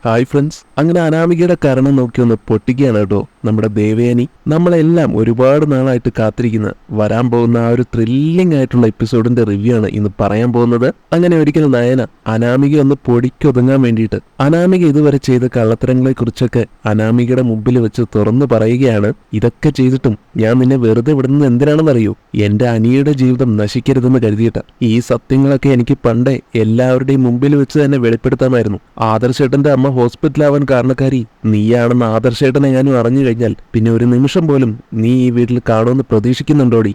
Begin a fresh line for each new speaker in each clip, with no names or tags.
Hi friends, അങ്ങനെ അനാമികയുടെ കരണം നോക്കി ഒന്ന് പൊട്ടിക്കുകയാണ് കേട്ടോ നമ്മുടെ ദേവയാനി. നമ്മളെല്ലാം ഒരുപാട് നാളായിട്ട് കാത്തിരിക്കുന്ന വരാൻ പോകുന്ന ആ ഒരു ത്രില്ലിംഗ് ആയിട്ടുള്ള എപ്പിസോഡിന്റെ റിവ്യൂ ആണ് ഇന്ന് പറയാൻ പോകുന്നത്. അങ്ങനെ ഒരിക്കലും നയന അനാമിക ഒന്ന് പൊടിക്കൊതുങ്ങാൻ വേണ്ടിയിട്ട് അനാമിക ഇതുവരെ ചെയ്ത കള്ളത്തരങ്ങളെ കുറിച്ചൊക്കെ അനാമികയുടെ മുമ്പിൽ വെച്ച് തുറന്നു പറയുകയാണ്. ഇതൊക്കെ ചെയ്തിട്ടും ഞാൻ നിന്നെ വെറുതെ വിടുന്നത് എന്തിനാണെന്നറിയോ? എന്റെ അനിയുടെ ജീവിതം നശിക്കരുതെന്ന് കരുതിയിട്ട്. ഈ സത്യങ്ങളൊക്കെ എനിക്ക് പണ്ടേ എല്ലാവരുടെയും മുമ്പിൽ വെച്ച് തന്നെ വെളിപ്പെടുത്താമായിരുന്നു. ആദർശേട്ടന്റെ അമ്മ ഹോസ്പിറ്റലാവാൻ കാരണക്കാരി നീയാണെന്ന് ആദർശേട്ടനെ ഞാനും അറിഞ്ഞു കഴിഞ്ഞാൽ പിന്നെ ഒരു നിമിഷം പോലും നീ ഈ വീട്ടിൽ കാണുമെന്ന് പ്രതീക്ഷിക്കുന്നുണ്ടോടി?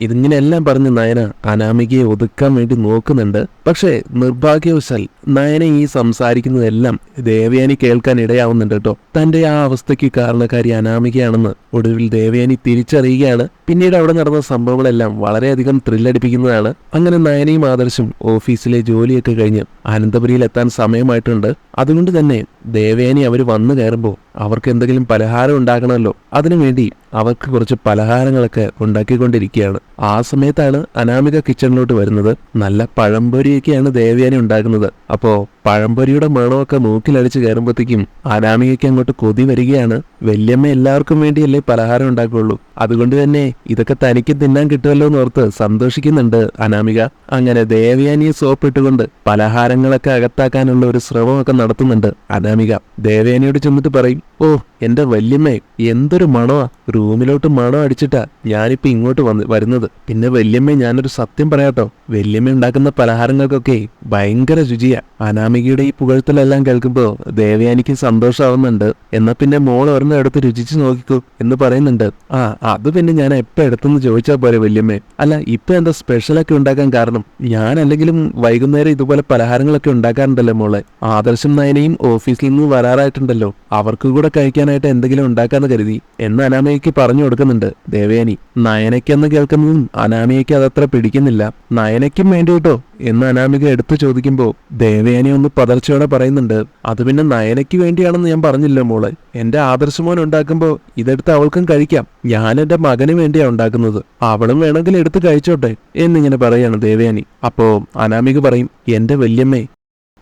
ഇതിങ്ങനെയെല്ലാം പറഞ്ഞ് നയന അനാമികയെ ഒതുക്കാൻ വേണ്ടി നോക്കുന്നുണ്ട്. പക്ഷേ നിർഭാഗ്യവശാൽ നയന ഈ സംസാരിക്കുന്നതെല്ലാം ദേവയാനി കേൾക്കാൻ ഇടയാവുന്നുണ്ട് കേട്ടോ. തന്റെ ആ അവസ്ഥയ്ക്ക് കാരണക്കാരി അനാമികയാണെന്ന് ഒടുവിൽ ദേവയാനി തിരിച്ചറിയുകയാണ്. പിന്നീട് അവിടെ നടന്ന സംഭവങ്ങളെല്ലാം വളരെയധികം ത്രില്ലടിപ്പിക്കുന്നതാണ്. അങ്ങനെ നയനയും ആദർശും ഓഫീസിലെ ജോലിയൊക്കെ കഴിഞ്ഞ് അനന്തപുരിയിൽ എത്താൻ സമയമായിട്ടുണ്ട്. അതുകൊണ്ട് തന്നെ ദേവയാനി അവർ വന്നു കയറുമ്പോൾ അവർക്ക് എന്തെങ്കിലും പലഹാരം ഉണ്ടാക്കണമല്ലോ. അതിനുവേണ്ടി അവർക്ക് കുറച്ച് പലഹാരങ്ങളൊക്കെ ഉണ്ടാക്കിക്കൊണ്ടിരിക്കുകയാണ്. ആ സമയത്താണ് അനാമിക കിച്ചണിലോട്ട് വരുന്നത്. നല്ല പഴംപൊരിയൊക്കെയാണ് ദേവയാനി ഉണ്ടാക്കുന്നത്. അപ്പോ പഴംപൊരിയുടെ മണമൊക്കെ മൂക്കിലടിച്ച് കയറുമ്പോഴത്തേക്കും അനാമികയ്ക്ക് അങ്ങോട്ട് കൊതി വരികയാണ്. വല്യമ്മ എല്ലാവർക്കും വേണ്ടിയല്ലേ പലഹാരം ഉണ്ടാക്കുള്ളൂ, അതുകൊണ്ട് തന്നെ ഇതൊക്കെ തനിക്ക് തിന്നാൻ കിട്ടുമല്ലോ എന്നോർത്ത് സന്തോഷിക്കുന്നുണ്ട് അനാമിക. അങ്ങനെ ദേവയാനിയെ സോപ്പിട്ടുകൊണ്ട് പലഹാരങ്ങളൊക്കെ അകത്താക്കാനുള്ള ഒരു ശ്രമമൊക്കെ നടത്തുന്നുണ്ട് അനാമിക. ദേവയാനിയോട് ചെന്നിട്ട് പറയും, ഓ എന്റെ വല്യമ്മേ, എന്തൊരു മണമാ! റൂമിലോട്ട് മണം അടിച്ചിട്ടാ ഞാനിപ്പോ ഇങ്ങോട്ട് വരുന്നത്. പിന്നെ വല്യമ്മ, ഞാനൊരു സത്യം പറയാട്ടോ, വല്യമ്മ ഉണ്ടാക്കുന്ന പലഹാരങ്ങൾക്കൊക്കെ ഭയങ്കര രുചിയാ. അനാമികയുടെ ഈ പുകഴ്ത്തലെല്ലാം കേൾക്കുമ്പോ ദേവയാനിക്ക് സന്തോഷമാവുന്നുണ്ട്. എന്നാ പിന്നെ മോൾ ഒരെണ്ണം എടുത്ത് രുചിച്ച് നോക്കിക്കോ എന്ന് പറയുന്നുണ്ട്. ആ അത് പിന്നെ ഞാൻ എപ്പോ എടുത്തെന്ന് ചോദിച്ചാൽ പോരെ വല്യമ്മേ. അല്ല ഇപ്പൊ എന്താ സ്പെഷ്യലൊക്കെ ഉണ്ടാക്കാൻ കാരണം? ഞാൻ അല്ലെങ്കിലും വൈകുന്നേരം ഇതുപോലെ പലഹാരങ്ങളൊക്കെ ഉണ്ടാക്കാറുണ്ടല്ലോ മോളെ. ആദർശം നയനയും ഓഫീസിൽ നിന്ന് വരാറായിട്ടുണ്ടല്ലോ, അവർക്ക് കൂടെ കഴിക്കാനായിട്ട് എന്തെങ്കിലും ഉണ്ടാക്കാന്ന് കരുതി എന്ന് അനാമികയ്ക്ക് പറഞ്ഞു കൊടുക്കുന്നുണ്ട് ദേവയാനി. നയനയ്ക്കെന്ന് കേൾക്കുന്നതും അനാമികയ്ക്ക് അതത്ര പിടിക്കുന്നില്ല. നയനയ്ക്കും വേണ്ടി കേട്ടോ എന്ന് അനാമിക എടുത്തു ചോദിക്കുമ്പോ ദേവയാനി ഒന്ന് പതർച്ചയോടെ പറയുന്നുണ്ട്, അത് പിന്നെ നയനയ്ക്ക് വേണ്ടിയാണെന്ന് ഞാൻ പറഞ്ഞില്ല മോളെ. എന്റെ ആദർശമോൻ ഉണ്ടാക്കുമ്പോ ഇതെടുത്ത് അവൾക്കും കഴിക്കാം. ഞാൻ എന്റെ മകന് വേണ്ടിയാ ഉണ്ടാക്കുന്നത്, അവളും വേണമെങ്കിൽ എടുത്ത് കഴിച്ചോട്ടെ എന്നിങ്ങനെ പറയാണ് ദേവയാനി. അപ്പോ അനാമിക പറയും, എന്റെ വല്യമ്മേ,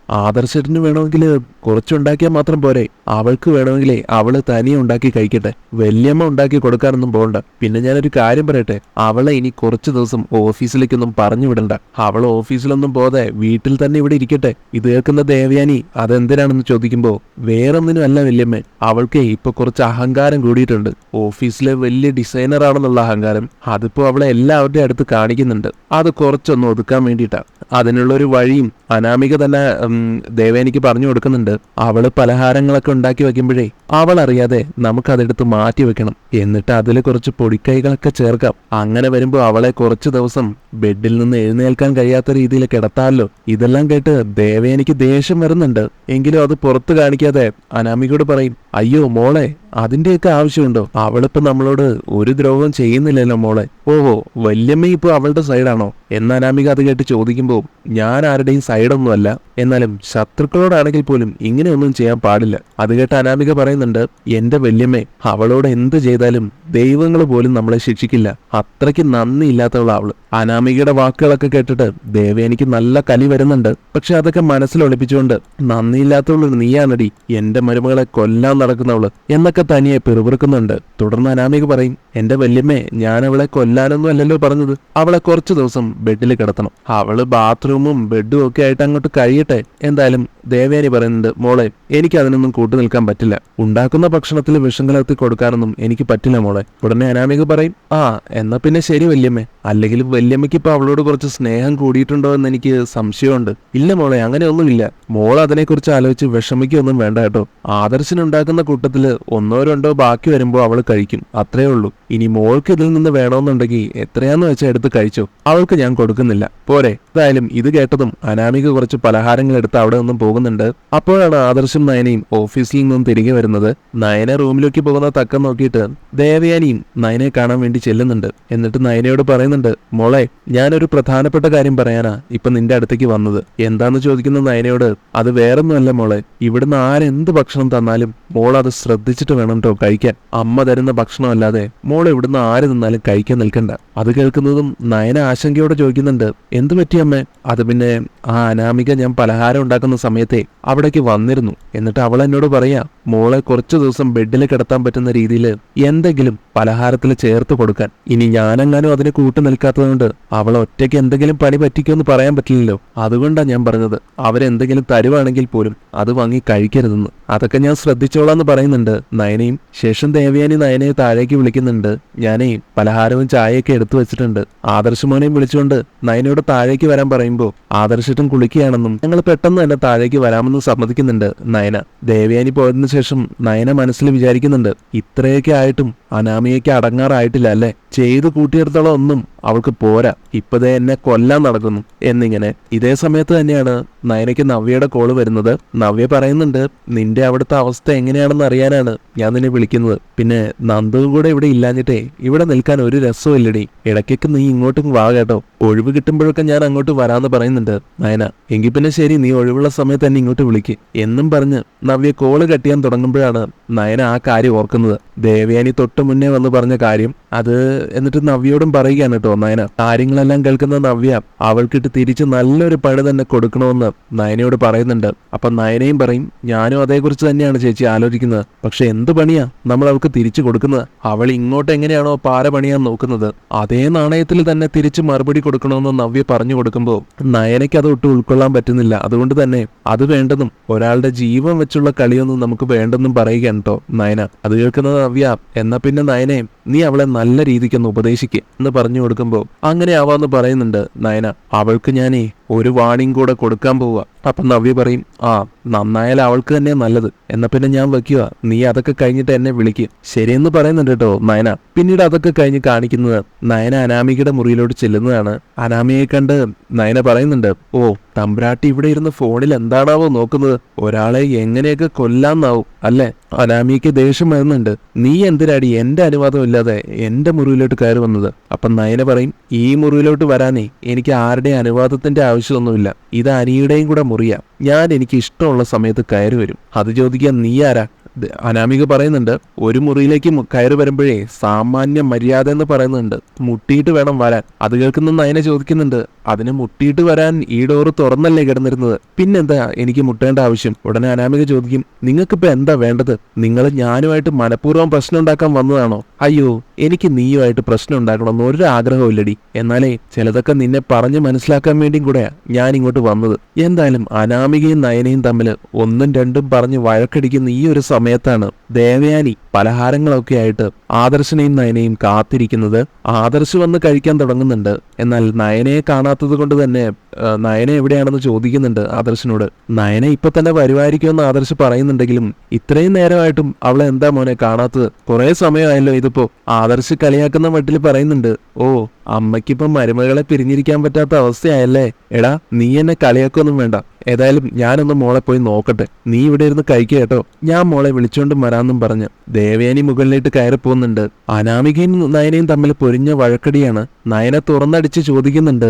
ആദർശത്തിന് വേണമെങ്കിൽ കുറച്ചുണ്ടാക്കിയാൽ മാത്രം പോരെ, അവൾക്ക് വേണമെങ്കിലേ അവള് തനിയെ ഉണ്ടാക്കി കഴിക്കട്ടെ, വല്യമ്മ ഉണ്ടാക്കി കൊടുക്കാനൊന്നും പോകണ്ട. പിന്നെ ഞാനൊരു കാര്യം പറയട്ടെ, അവളെ ഇനി കുറച്ചു ദിവസം ഓഫീസിലേക്കൊന്നും പറഞ്ഞു വിടണ്ട. അവൾ ഓഫീസിലൊന്നും പോതെ വീട്ടിൽ തന്നെ ഇവിടെ ഇരിക്കട്ടെ. ഇത് കേൾക്കുന്ന ദേവയാനി അതെന്തിനാണെന്ന് ചോദിക്കുമ്പോ വേറൊന്നിനും അല്ല വല്യമ്മ, അവൾക്ക് ഇപ്പൊ കുറച്ച് അഹങ്കാരം കൂടിയിട്ടുണ്ട്. ഓഫീസിലെ വലിയ ഡിസൈനർ ആണെന്നുള്ള അഹങ്കാരം അതിപ്പോ അവളെ എല്ലാവരുടെയും അടുത്ത് കാണിക്കുന്നുണ്ട്. അത് കുറച്ചൊന്ന് ഒതുക്കാൻ വേണ്ടിയിട്ടാ. അതിനുള്ളൊരു വഴിയും അനാമിക തന്നെ ദേവയാനിക്ക് പറഞ്ഞു കൊടുക്കുന്നുണ്ട്. അവള് പലഹാരങ്ങളൊക്കെ ഉണ്ടാക്കി വെക്കുമ്പോഴേ അവൾ അറിയാതെ നമുക്കതെടുത്ത് മാറ്റി വെക്കണം, എന്നിട്ട് അതിൽ കുറച്ച് പൊടിക്കൈകളൊക്കെ ചേർക്കാം. അങ്ങനെ വരുമ്പോ അവളെ കുറച്ചു ദിവസം ബെഡിൽ നിന്ന് എഴുന്നേൽക്കാൻ കഴിയാത്ത രീതിയിൽ കിടത്താമല്ലോ. ഇതെല്ലാം കേട്ട് ദേവയാനിക്ക് ദേഷ്യം വരുന്നുണ്ട്. എങ്കിലും അത് പുറത്ത് കാണിക്കാതെ അനാമികയോട് പറയും, അയ്യോ മോളെ, അതിന്റെയൊക്കെ ആവശ്യമുണ്ടോ? അവളിപ്പോ നമ്മളോട് ഒരു ദ്രോഹവും ചെയ്യുന്നില്ലല്ലോ മോളെ. ഓഹോ, വല്യമ്മ ഇപ്പൊ അവളുടെ സൈഡാണോ എന്ന് അനാമിക അത് കേട്ട് ചോദിക്കുമ്പോൾ ഞാൻ ആരുടെയും സൈഡൊന്നുമല്ല, എന്നാലും ശത്രുക്കളോടാണെങ്കിൽ പോലും ഇങ്ങനെയൊന്നും ചെയ്യാൻ പാടില്ല. അത് കേട്ട് അനാമിക പറയുന്നുണ്ട്, എന്റെ വല്യമ്മേ, അവളോട് എന്ത് ചെയ്താലും ദൈവങ്ങൾ പോലും നമ്മളെ ശിക്ഷിക്കില്ല, അത്രയ്ക്ക് നന്ദി ഇല്ലാത്തവളാ അവള്. അനാമികയുടെ വാക്കുകളൊക്കെ കേട്ടിട്ട് ദേവയാനിക്ക് നല്ല കലി വരുന്നുണ്ട്. പക്ഷെ അതൊക്കെ മനസ്സിലൊളിപ്പിച്ചുകൊണ്ട്, നന്ദിയില്ലാത്തവള് നീയാണടി, എന്റെ മരുമകളെ കൊല്ലാൻ നടക്കുന്നവള് എന്നൊക്കെ തനിയെ പിറുപിറുക്കുന്നുണ്ട്. തുടർന്ന് അനാമിക പറയും, എന്റെ വല്യമ്മേ, ഞാൻ അവളെ കൊല്ലാനൊന്നും അല്ലല്ലോ പറഞ്ഞത്, അവളെ കുറച്ചു ദിവസം ബെഡിൽ കിടത്തണം. അവള് ബാത്റൂമും ബെഡും ഒക്കെ ആയിട്ട് അങ്ങോട്ട് കഴിയട്ടെ. എന്തായാലും ദേവയാനി പറയുന്നുണ്ട്, മോളെ, എനിക്ക് അതിനൊന്നും കൂട്ടു നിൽക്കാൻ പറ്റില്ല. ഉണ്ടാക്കുന്ന ഭക്ഷണത്തിൽ വിഷം കലർത്തി കൊടുക്കാനൊന്നും എനിക്ക് പറ്റില്ല മോളെ. ഉടനെ അനാമിക പറയും, ആ എന്നാ പിന്നെ ശരി വല്യമ്മേ, അല്ലെങ്കിൽ വല്യമ്മയ്ക്ക് ഇപ്പൊ അവളോട് കുറച്ച് സ്നേഹം കൂടിയിട്ടുണ്ടോ എന്ന് എനിക്ക് സംശയമുണ്ട്. ഇല്ല മോളെ, അങ്ങനെയൊന്നുമില്ല. മോൾ അതിനെക്കുറിച്ച് ആലോചിച്ച് വിഷമിക്കൊന്നും വേണ്ട കേട്ടോ. ആദർശനുണ്ടാക്കുന്ന കൂട്ടത്തില് ഒന്നോ രണ്ടോ ബാക്കി വരുമ്പോ അവള് കഴിക്കും, അത്രേ ഉള്ളൂ. ഇനി മോൾക്ക് ഇതിൽ നിന്ന് വേണമെന്നുണ്ടെങ്കിൽ എത്രയാന്ന് വെച്ചാൽ എടുത്ത് കഴിച്ചോ, അവൾക്ക് ഞാൻ കൊടുക്കുന്നില്ല, പോരെ. എന്തായാലും ഇത് കേട്ടതും അനാമിക കുറച്ച് പലഹാരങ്ങൾ എടുത്ത് അവിടെ നിന്നും പോകുന്നുണ്ട്. അപ്പോഴാണ് ആദർശം നയനയും ഓഫീസിൽ നിന്നും തിരികെ വരുന്നത്. നയന റൂമിലേക്ക് പോകുന്ന തക്കം നോക്കിയിട്ട് ദേവയാനിയും നയനെ കാണാൻ വേണ്ടി ചെല്ലുന്നുണ്ട്. എന്നിട്ട് നയനയോട് പറയുന്നുണ്ട്, മോളെ, ഞാനൊരു പ്രധാനപ്പെട്ട കാര്യം പറയാനാ ഇപ്പൊ നിന്റെ അടുത്തേക്ക് വന്നത്. എന്താന്ന് ചോദിക്കുന്ന നയനയോട്, അത് വേറൊന്നുമല്ല മോളെ, ഇവിടുന്ന് ആരെന്ത് ഭക്ഷണം തന്നാലും മോൾ അത് ശ്രദ്ധിച്ചിട്ട് വേണം കേട്ടോ കഴിക്കാൻ. അമ്മ തരുന്ന ഭക്ഷണം അല്ലാതെ മോൾ മോൾ ഇവിടുന്ന് ആര് നിന്നാലും കഴിക്കാൻ നിൽക്കണ്ട. അത് കേൾക്കുന്നതും നയന ആശങ്കയോടെ ചോദിക്കുന്നുണ്ട്, എന്തു പറ്റിയമ്മേ? അത് പിന്നെ ആ അനാമിക ഞാൻ പലഹാരം ഉണ്ടാക്കുന്ന സമയത്തെ അവിടേക്ക് വന്നിരുന്നു. എന്നിട്ട് അവൾ എന്നോട് പറയാ, മോളെ കുറച്ചു ദിവസം ബെഡിൽ കിടത്താൻ പറ്റുന്ന രീതിയിൽ എന്തെങ്കിലും പലഹാരത്തിൽ ചേർത്ത് കൊടുക്കാൻ. ഇനി ഞാനെങ്ങാനും അതിന് കൂട്ടു നിൽക്കാത്തതുകൊണ്ട് അവൾ ഒറ്റയ്ക്ക് എന്തെങ്കിലും പണി പറ്റിക്കുമെന്ന് പറയാൻ പറ്റില്ലല്ലോ. അതുകൊണ്ടാണ് ഞാൻ പറഞ്ഞത്, അവരെന്തെങ്കിലും തരുവാണെങ്കിൽ പോലും അത് വാങ്ങി കഴിക്കരുതെന്ന്. അതൊക്കെ ഞാൻ ശ്രദ്ധിച്ചോളാന്ന് പറയുന്നുണ്ട് നയനയും. ശേഷം ദേവയാനി നയനയെ താഴേക്ക് വിളിക്കുന്നുണ്ട്. ഞാനേ പലഹാരവും ചായയൊക്കെ എടുത്തു വെച്ചിട്ടുണ്ട്. ആദർശമോനെയും വിളിച്ചുകൊണ്ട് നയനയോട് താഴേക്ക് വരാൻ പറയുമ്പോൾ ആദർശിട്ടും കുളിക്കുകയാണെന്നും ഞങ്ങൾ പെട്ടെന്ന് തന്നെ താഴേക്ക് വരാമെന്നും സമ്മതിക്കുന്നുണ്ട് നയന. ദേവയാനി പോയതിനു ശേഷം നയന മനസ്സിൽ വിചാരിക്കുന്നുണ്ട്, ഇത്രയൊക്കെ ആയിട്ടും അനാമികയ്ക്ക് അടങ്ങാറായിട്ടില്ല അല്ലേ? ചെയ്തു കൂട്ടിയെടുത്തോളം ഒന്നും അവൾക്ക് പോരാ, ഇപ്പതേ എന്നെ കൊല്ലാൻ നടക്കുന്നു എന്നിങ്ങനെ. ഇതേ സമയത്ത് തന്നെയാണ് നയനയ്ക്ക് നവ്യയുടെ കോള് വരുന്നത്. നവ്യ പറയുന്നുണ്ട്, നിന്റെ അവിടുത്തെ അവസ്ഥ എങ്ങനെയാണെന്ന് അറിയാനാണ് ഞാൻ നിന്നെ വിളിക്കുന്നത്. പിന്നെ നന്ദുവും കൂടെ ഇവിടെ ഇല്ലാഞ്ഞിട്ടേ ഇവിടെ നിൽക്കാൻ ഒരു രസവും ഇല്ലടി. ഇടയ്ക്കൊക്കെ നീ ഇങ്ങോട്ടും വാ കേട്ടോ. ഒഴിവ് കിട്ടുമ്പോഴൊക്കെ ഞാൻ അങ്ങോട്ട് വരാമെന്ന് പറയുന്നുണ്ട് നയന. എങ്കിൽ പിന്നെ ശരി, നീ ഒഴിവുള്ള സമയത്ത് തന്നെ ഇങ്ങോട്ട് വിളിക്ക് എന്നും പറഞ്ഞ് നവ്യ കോള് കട്ട് ചെയ്യാൻ തുടങ്ങുമ്പോഴാണ് നയന ആ കാര്യം ഓർക്കുന്നത്. ദേവയാനി തൊട്ട് മുന്നേ വന്ന് പറഞ്ഞ കാര്യം അത്. എന്നിട്ട് നവ്യയോടും പറയുകയാണ് കേട്ടോ നയന. കാര്യങ്ങളെല്ലാം കേൾക്കുന്ന നവ്യ അവൾക്കിട്ട് തിരിച്ച് നല്ലൊരു പണി തന്നെ കൊടുക്കണമെന്ന് നയനയോട് പറയുന്നുണ്ട്. അപ്പൊ നയനയും പറയും, ഞാനും അതേക്കുറിച്ച് തന്നെയാണ് ചേച്ചി ആലോചിക്കുന്നത്. പക്ഷെ എന്ത് പണിയാ നമ്മൾ അവൾക്ക് തിരിച്ചു കൊടുക്കുന്നത്? അവൾ ഇങ്ങോട്ട് എങ്ങനെയാണോ പാര പണിയാൻ നോക്കുന്നത് അതേ നാണയത്തിൽ തന്നെ തിരിച്ച് മറുപടി കൊടുക്കണമെന്ന് നവ്യ പറഞ്ഞു കൊടുക്കുമ്പോൾ നയനയ്ക്ക് അത് ഒട്ടും ഉൾക്കൊള്ളാൻ പറ്റുന്നില്ല. അതുകൊണ്ട് തന്നെ അത് വേണ്ടെന്നും ഒരാളുടെ ജീവൻ വെച്ചുള്ള കളിയൊന്നും നമുക്ക് വേണ്ടെന്നും പറയുകയാണ് കേട്ടോ നയന. അത് കേൾക്കുന്നത് നവ്യ, എന്നാ പിന്നെ നയനെ നീ അവളെ നല്ല രീതിക്കൊന്ന് ഉപദേശിക്കുക എന്ന് പറഞ്ഞു കൊടുക്കുമ്പോൾ അങ്ങനെ ആവാന്ന് പറയുന്നുണ്ട് നയന. അവൾക്ക് ഞാനേ ഒരു വാണിംഗ് കൂടെ കൊടുക്കാൻ പോവുക. അപ്പൊ നവ്യ പറയും, ആ നന്നായാലും അവൾക്ക് തന്നെ നല്ലത്. എന്നാ പിന്നെ ഞാൻ വെക്കുക, നീ അതൊക്കെ കഴിഞ്ഞിട്ട് എന്നെ വിളിക്കുക. ശരിയെന്ന് പറയുന്നുണ്ട് കേട്ടോ നയന. പിന്നീട് അതൊക്കെ കഴിഞ്ഞ് കാണിക്കുന്നത് നയന അനാമികയുടെ മുറിയിലോട്ട് ചെല്ലുന്നതാണ്. അനാമികയെ കണ്ട് നയന പറയുന്നുണ്ട്, ഓ തമ്പ്രാട്ടി ഇവിടെ ഇരുന്ന് ഫോണിൽ എന്താണാവോ നോക്കുന്നത്? ഒരാളെ എങ്ങനെയൊക്കെ കൊല്ലാന്നാവും അല്ലേ? അനാമികയ്ക്ക് ദേഷ്യം വരുന്നുണ്ട്. നീ എന്തിനാടി എന്റെ അനുവാദം ഇല്ലാതെ എന്റെ മുറിയിലോട്ട് കയറി വന്നത്? അപ്പൊ നയന പറയും, ഈ മുറിയിലോട്ട് വരാനേ എനിക്ക് ആരുടെയും അനുവാദത്തിന്റെ ആവശ്യമൊന്നുമില്ല. ഇത് അനിയുടെയും കൂടെ മുറിയാ. ഞാൻ എനിക്ക് ഇഷ്ടമുള്ള സമയത്ത് കയറി വരും. അത് ചോദിക്കാൻ നീ ആരാ? അനാമിക പറയുന്നുണ്ട്, ഒരു മുറിയിലേക്ക് കയറി വരുമ്പോഴേ സാമാന്യ മര്യാദ എന്ന് പറയുന്നുണ്ട്, മുട്ടിയിട്ട് വേണം വരാൻ. അത് കേൾക്കുന്ന നയന ചോദിക്കുന്നുണ്ട്, അതിന് മുട്ടിയിട്ട് വരാൻ ഈ ഡോറ് തുറന്നല്ലേ കിടന്നിരുന്നത്, പിന്നെന്താ എനിക്ക് മുട്ടേണ്ട ആവശ്യം? ഉടനെ അനാമിക ചോദിക്കും, നിങ്ങൾക്കിപ്പോ എന്താ വേണ്ടത്? നിങ്ങൾ ഞാനുമായിട്ട് മനഃപൂർവ്വം പ്രശ്നം ഉണ്ടാക്കാൻ വന്നതാണോ? അയ്യോ, എനിക്ക് നീയുമായിട്ട് പ്രശ്നം ഉണ്ടാക്കണമെന്ന് ഒരു ആഗ്രഹവും ഇല്ലടി. എന്നാലേ ചിലതൊക്കെ നിന്നെ പറഞ്ഞ് മനസ്സിലാക്കാൻ വേണ്ടിയും കൂടെയാ ഞാൻ ഇങ്ങോട്ട് വന്നത്. എന്തായാലും അനാമികയും നയനയും തമ്മിൽ ഒന്നും രണ്ടും പറഞ്ഞ് വഴക്കടിക്കുന്ന ഈ ഒരു സമയത്താണ് ദേവയാനി പലഹാരങ്ങളൊക്കെ ആയിട്ട് ആദർശനെയും നയനയും കാത്തിരിക്കുന്നത്. ആദർശ് വന്ന് കഴിക്കാൻ തുടങ്ങുന്നുണ്ട്. എന്നാൽ നയനയെ കാണാത്തത് കൊണ്ട് തന്നെ നയന എവിടെയാണെന്ന് ചോദിക്കുന്നുണ്ട് ആദർശിനോട്. നയന ഇപ്പൊ തന്നെ വരുമായിരിക്കുമെന്ന് ആദർശ് പറയുന്നുണ്ടെങ്കിലും ഇത്രയും നേരമായിട്ടും അവളെ എന്താ മോനെ കാണാത്തത്? കുറെ സമയമായല്ലോ ഇതിപ്പോ. ആദർശ് കളിയാക്കുന്ന മട്ടിൽ പറയുന്നുണ്ട്, ഓ അമ്മയ്ക്കിപ്പം മരുമകളെ പിരിഞ്ഞിരിക്കാൻ പറ്റാത്ത അവസ്ഥയായല്ലേ? എടാ നീ എന്നെ കളിയാക്കൊന്നും വേണ്ട. ഏതായാലും ഞാനൊന്ന് മോളെ പോയി നോക്കട്ടെ. നീ ഇവിടെ ഇരുന്ന് കഴിക്കുക കേട്ടോ, ഞാൻ മോളെ വിളിച്ചോണ്ടും വരാമെന്നും പറഞ്ഞ് ദേവയാനി മുകളിലേക്ക് കയറി പോകുന്നുണ്ട്. അനാമികയും നയനയും തമ്മിൽ പൊരിഞ്ഞ വഴക്കടിയാണ്. നയന തുറന്നടിച്ച് ചോദിക്കുന്നുണ്ട്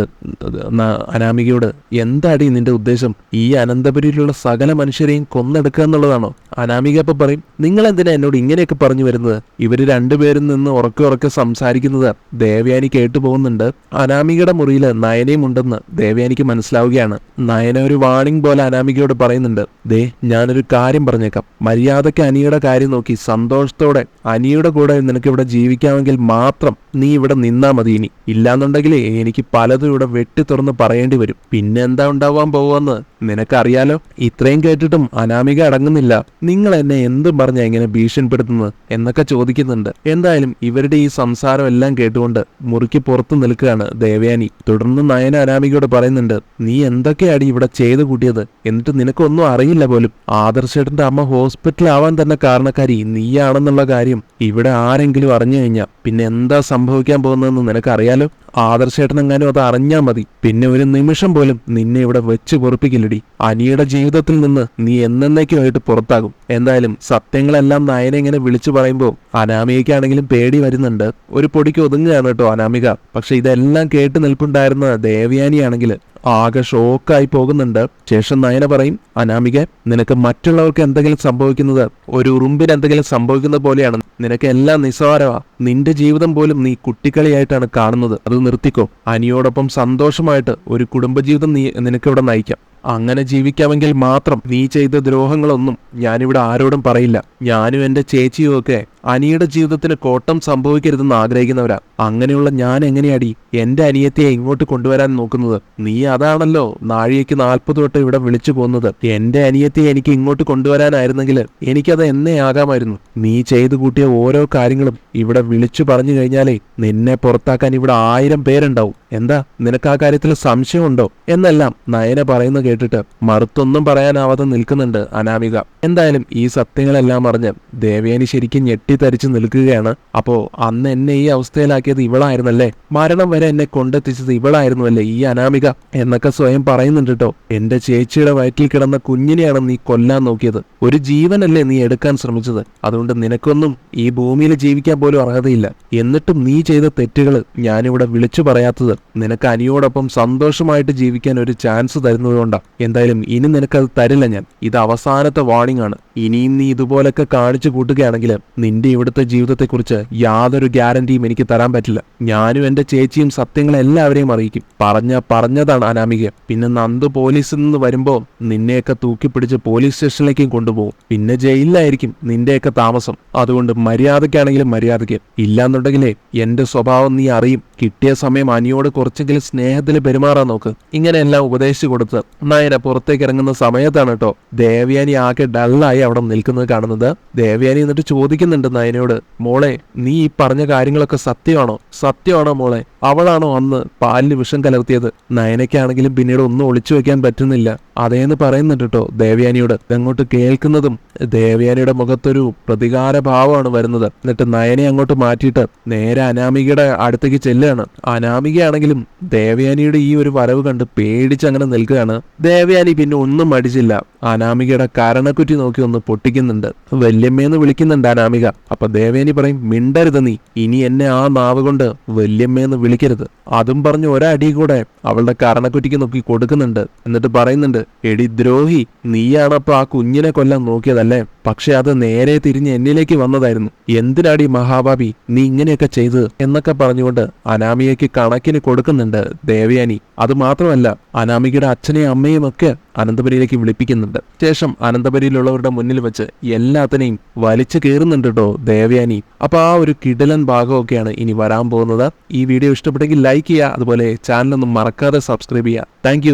അനാമികയോട്, എന്താടി നിന്റെ ഉദ്ദേശം? ഈ അനന്തപുരിയിലുള്ള സകല മനുഷ്യരെയും കൊന്നെടുക്കുക എന്നുള്ളതാണോ? അനാമിക അപ്പൊ പറയും, നിങ്ങൾ എന്തിനാ എന്നോട് ഇങ്ങനെയൊക്കെ പറഞ്ഞു വരുന്നത്? ഇവര് രണ്ടുപേരും നിന്ന് ഉറക്കെ സംസാരിക്കുന്നത് ദേവയാനി കേട്ടു പോകുന്നുണ്ട്. അനാമികയുടെ മുറിയിൽ നയനയും ഉണ്ടെന്ന് ദേവയാനിക്ക് മനസ്സിലാവുകയാണ്. നയന ഒരു വാണിംഗ് പോലെ അനാമികയോട് പറയുന്നുണ്ട്, ദേ ഞാനൊരു കാര്യം പറഞ്ഞേക്കാം, മര്യാദയ്ക്ക് അനിയുടെ കാര്യം നോക്കി സന്തോഷത്തോടെ അനിയുടെ കൂടെ നിനക്ക് ഇവിടെ ജീവിക്കാമെങ്കിൽ മാത്രം നീ ഇവിടെ നിന്നാ മതി. ഇനി ഇല്ലാന്നുണ്ടെങ്കിലേ എനിക്ക് പലതും ഇവിടെ വെട്ടി തുറന്ന് പറയേണ്ടി വരും. പിന്നെ എന്താ ഉണ്ടാവാൻ പോവാന്ന് നിനക്കറിയാലോ. ഇത്രയും കേട്ടിട്ടും അനാമിക അടങ്ങുന്നില്ല. നിങ്ങൾ എന്നെ എന്തും പറഞ്ഞ എങ്ങനെ ഭീഷണിപ്പെടുത്തുന്നത് എന്നൊക്കെ ചോദിക്കുന്നുണ്ട്. എന്തായാലും ഇവരുടെ ഈ സംസാരം എല്ലാം കേട്ടുകൊണ്ട് മുറിക്ക് പുറത്തു നിൽക്കുകയാണ് ദേവയാനി. തുടർന്ന് നയന അനാമികയോട് പറയുന്നുണ്ട്, നീ എന്തൊക്കെയാടി ഇവിടെ ചെയ്തു കൂട്ടിയത്? എന്നിട്ട് നിനക്കൊന്നും അറിയില്ല പോലും. ആദർശേട്ടന്റെ അമ്മ ഹോസ്പിറ്റലാവാൻ തന്നെ കാരണക്കാരി നീയാണെന്നുള്ള കാര്യം ഇവിടെ ആരെങ്കിലും അറിഞ്ഞു കഴിഞ്ഞാൽ പിന്നെ എന്താ സംഭവിക്കാൻ പോകുന്നതെന്ന് നിനക്കറിയാലോ. ആദർശേട്ടനെങ്ങാനും അത് അറിഞ്ഞാൽ മതി, പിന്നെ ഒരു നിമിഷം പോലും നിന്നെ ഇവിടെ വെച്ച് പൊറുപ്പിക്കില്ലടി. അനിയുടെ ജീവിതത്തിൽ നിന്ന് നീ എന്നേക്കുമായിട്ട് പുറത്താകും. എന്തായാലും സത്യങ്ങളെല്ലാം നയനെ ഇങ്ങനെ വിളിച്ചു പറയുമ്പോൾ അനാമികയ്ക്കാണെങ്കിലും പേടി വരുന്നുണ്ട്. ഒരു പൊടിക്ക് ഒതുങ്ങുകയാണ് കേട്ടോ അനാമിക. പക്ഷെ ഇതെല്ലാം കേട്ട് നിൽപ്പുണ്ടായിരുന്ന ദേവയാനിയാണെങ്കിൽ ആകെ ഷോക്കായി പോകുന്നുണ്ട്. ശേഷം നയന പറയും, അനാമിക, നിനക്ക് മറ്റുള്ളവർക്ക് എന്തെങ്കിലും സംഭവിക്കുന്നത് ഒരു ഉറുമ്പിന് എന്തെങ്കിലും സംഭവിക്കുന്ന പോലെയാണ്. നിനക്ക് എല്ലാം നിസ്സാരമാ. നിന്റെ ജീവിതം പോലും നീ കുട്ടിക്കളിയായിട്ടാണ് കാണുന്നത്. അത് നിർത്തിക്കോ. അനിയോടൊപ്പം സന്തോഷമായിട്ട് ഒരു കുടുംബജീവിതം നിനക്കിവിടെ നയിക്കാം. അങ്ങനെ ജീവിക്കാമെങ്കിൽ മാത്രം നീ ചെയ്ത ദ്രോഹങ്ങളൊന്നും ഞാനിവിടെ ആരോടും പറയില്ല. ഞാനും എന്റെ ചേച്ചിയും ഒക്കെ അനിയുടെ ജീവിതത്തിന് കോട്ടം സംഭവിക്കരുതെന്ന് ആഗ്രഹിക്കുന്നവരാ. അങ്ങനെയുള്ള ഞാൻ എങ്ങനെയാടി എന്റെ അനിയത്തിയെ ഇങ്ങോട്ട് കൊണ്ടുവരാൻ നോക്കുന്നത്? നീ അതാണല്ലോ നാഴികയ്ക്ക് 40 തൊട്ട് ഇവിടെ വിളിച്ചു പോകുന്നത്. എന്റെ അനിയത്തിയെ എനിക്ക് ഇങ്ങോട്ട് കൊണ്ടുവരാനായിരുന്നെങ്കിൽ എനിക്കത് എന്നേ ആകാമായിരുന്നു. നീ ചെയ്തു കൂട്ടിയ ഓരോ കാര്യങ്ങളും ഇവിടെ വിളിച്ചു പറഞ്ഞു കഴിഞ്ഞാലേ നിന്നെ പുറത്താക്കാൻ ഇവിടെ 1000 പേരുണ്ടാവും. എന്താ നിനക്ക് ആ കാര്യത്തിൽ സംശയമുണ്ടോ എന്നെല്ലാം നയന പറയുന്ന കേട്ടിട്ട് മറുത്തൊന്നും പറയാനാവാതെ നിൽക്കുന്നുണ്ട് അനാമിക. എന്തായാലും ഈ സത്യങ്ങളെല്ലാം അറിഞ്ഞ് ദേവയാനി ശരിക്കും ഞെട്ടിത്തരിച്ചു നിൽക്കുകയാണ്. അപ്പോ അന്ന് എന്നെ ഈ അവസ്ഥയിലാക്കിയത് ഇവളായിരുന്നല്ലേ, മരണം വരെ എന്നെ കൊണ്ടെത്തിച്ചത് ഇവളായിരുന്നുവല്ലേ ഈ അനാമിക എന്നൊക്കെ സ്വയം പറയുന്നുണ്ട് കേട്ടോ. എന്റെ ചേച്ചിയുടെ വയറ്റിൽ കിടന്ന കുഞ്ഞിനെയാണ് നീ കൊല്ലാൻ നോക്കിയത്. ഒരു ജീവനല്ലേ നീ എടുക്കാൻ ശ്രമിച്ചത്. അതുകൊണ്ട് നിനക്കൊന്നും ഈ ഭൂമിയിൽ ജീവിക്കാൻ പോലും അർഹതയില്ല. എന്നിട്ടും നീ ചെയ്ത തെറ്റുകൾ ഞാനിവിടെ വിളിച്ചു പറയാത്തത് നിനക്ക് അനിയോടൊപ്പം സന്തോഷമായിട്ട് ജീവിക്കാൻ ഒരു ചാൻസ് തരുന്നതുകൊണ്ടാണ്. എന്തായാലും ഇനി നിനക്കത് തരില്ല ഞാൻ. ഇത് അവസാനത്തെ വാർണിംഗ് ആണ്. ഇനിയും നീ ഇതുപോലൊക്കെ കാണിച്ചു കൂട്ടുകയാണെങ്കിൽ നിന്റെ ഇവിടുത്തെ ജീവിതത്തെക്കുറിച്ച് യാതൊരു ഗ്യാരണ്ടിയും എനിക്ക് തരാൻ പറ്റില്ല. ഞാനും എന്റെ ചേച്ചിയും സത്യങ്ങളെല്ലാവരെയും അറിയിക്കും. പറഞ്ഞതാണ് അനാമിക. പിന്നെ നന്ദു പോലീസിൽ നിന്ന് വരുമ്പോ നിന്നെയൊക്കെ തൂക്കിപ്പിടിച്ച് പോലീസ് സ്റ്റേഷനിലേക്കും കൊണ്ടുപോകും. പിന്നെ ജയിലിലായിരിക്കും നിന്റെയൊക്കെ താമസം. അതുകൊണ്ട് മര്യാദയ്ക്കാണെങ്കിലും മര്യാദയ്ക്ക്, ഇല്ലാന്നുണ്ടെങ്കിലേ എന്റെ സ്വഭാവം നീ അറിയും. കിട്ടിയ സമയം അനിയോട് കുറച്ചെങ്കിലും സ്നേഹത്തിൽ പെരുമാറാൻ നോക്ക്. ഇങ്ങനെയെല്ലാം ഉപദേശിച്ചു കൊടുത്ത് നയന പുറത്തേക്ക് ഇറങ്ങുന്ന സമയത്താണ് കേട്ടോ ദേവയാനി ആകെ ഡള്ളായി അവിടെ നിൽക്കുന്നത് കാണുന്നത്. ദേവയാനി എന്നിട്ട് ചോദിക്കുന്നുണ്ട് നയനയോട്, മോളെ, നീ ഈ പറഞ്ഞ കാര്യങ്ങളൊക്കെ സത്യമാണോ മോളെ? അവളാണോ അന്ന് പാലിന് വിഷം കലർത്തിയത്? നയനയ്ക്കാണെങ്കിലും പിന്നീട് ഒന്നും ഒളിച്ചു വെക്കാൻ പറ്റുന്നില്ല. അതേന്ന് പറയുന്നുണ്ട് കേട്ടോ ദേവയാനിയോട്. അങ്ങോട്ട് കേൾക്കുന്നതും ദേവയാനിയുടെ മുഖത്തൊരു പ്രതികാര ഭാവമാണ് വരുന്നത്. എന്നിട്ട് നയനെ അങ്ങോട്ട് മാറ്റിയിട്ട് നേരെ അനാമികയുടെ അടുത്തേക്ക് ചെല്ലുകയാണ്. അനാമികയാണെങ്കിലും ദേവയാനിയുടെ ഈ ഒരു വരവ് കണ്ട് പേടിച്ചങ്ങനെ നിൽക്കുകയാണ്. ദേവയാനി പിന്നെ ഒന്നും മടിച്ചില്ല. അനാമികയുടെ കരണക്കുറ്റി നോക്കി ഒന്ന് പൊട്ടിക്കുന്നുണ്ട്. വല്യമ്മേന്ന് വിളിക്കുന്നുണ്ട് അനാമിക. അപ്പൊ ദേവയാനി പറയും, മിണ്ടരുത് നീ ഇനി എന്നെ ആ നാവ് കൊണ്ട് വല്യമ്മേന്ന് വിളിക്കരുത്. അതും പറഞ്ഞ് ഒരടി കൂടെ അവളുടെ കരണക്കുറ്റിക്ക് നോക്കി കൊടുക്കുന്നുണ്ട്. എന്നിട്ട് പറയുന്നുണ്ട്, എടി ദ്രോഹി, നീയാണപ്പോ ആ കുഞ്ഞിനെ കൊല്ലാൻ നോക്കിയതല്ലേ? പക്ഷെ അത് നേരെ തിരിഞ്ഞ് എന്നിലേക്ക് വന്നതായിരുന്നു. എന്തിനാടി മഹാഭാവി നീ ഇങ്ങനെയൊക്കെ ചെയ്തത് എന്നൊക്കെ പറഞ്ഞുകൊണ്ട് അനാമികയ്ക്ക് കണക്കിന് കൊടുക്കുന്നുണ്ട് ദേവയാനി. അത് മാത്രമല്ല അനാമികയുടെ അച്ഛനെയും അമ്മയും ഒക്കെ അനന്തപുരിയിലേക്ക് വിളിപ്പിക്കുന്നുണ്ട്. ശേഷം അനന്തപുരിയിലുള്ളവരുടെ മുന്നിൽ വെച്ച് എല്ലാത്തിനെയും വലിച്ചു കയറുന്നുണ്ട് കേട്ടോ ദേവയാനി. അപ്പൊ ആ ഒരു കിടിലൻ ഭാഗമൊക്കെയാണ് ഇനി വരാൻ പോകുന്നത്. ഈ വീഡിയോ ഇഷ്ടപ്പെട്ടെങ്കിൽ ലൈക്ക് ചെയ്യുക, അതുപോലെ ചാനലൊന്നും മറക്കാതെ സബ്സ്ക്രൈബ് ചെയ്യുക. താങ്ക്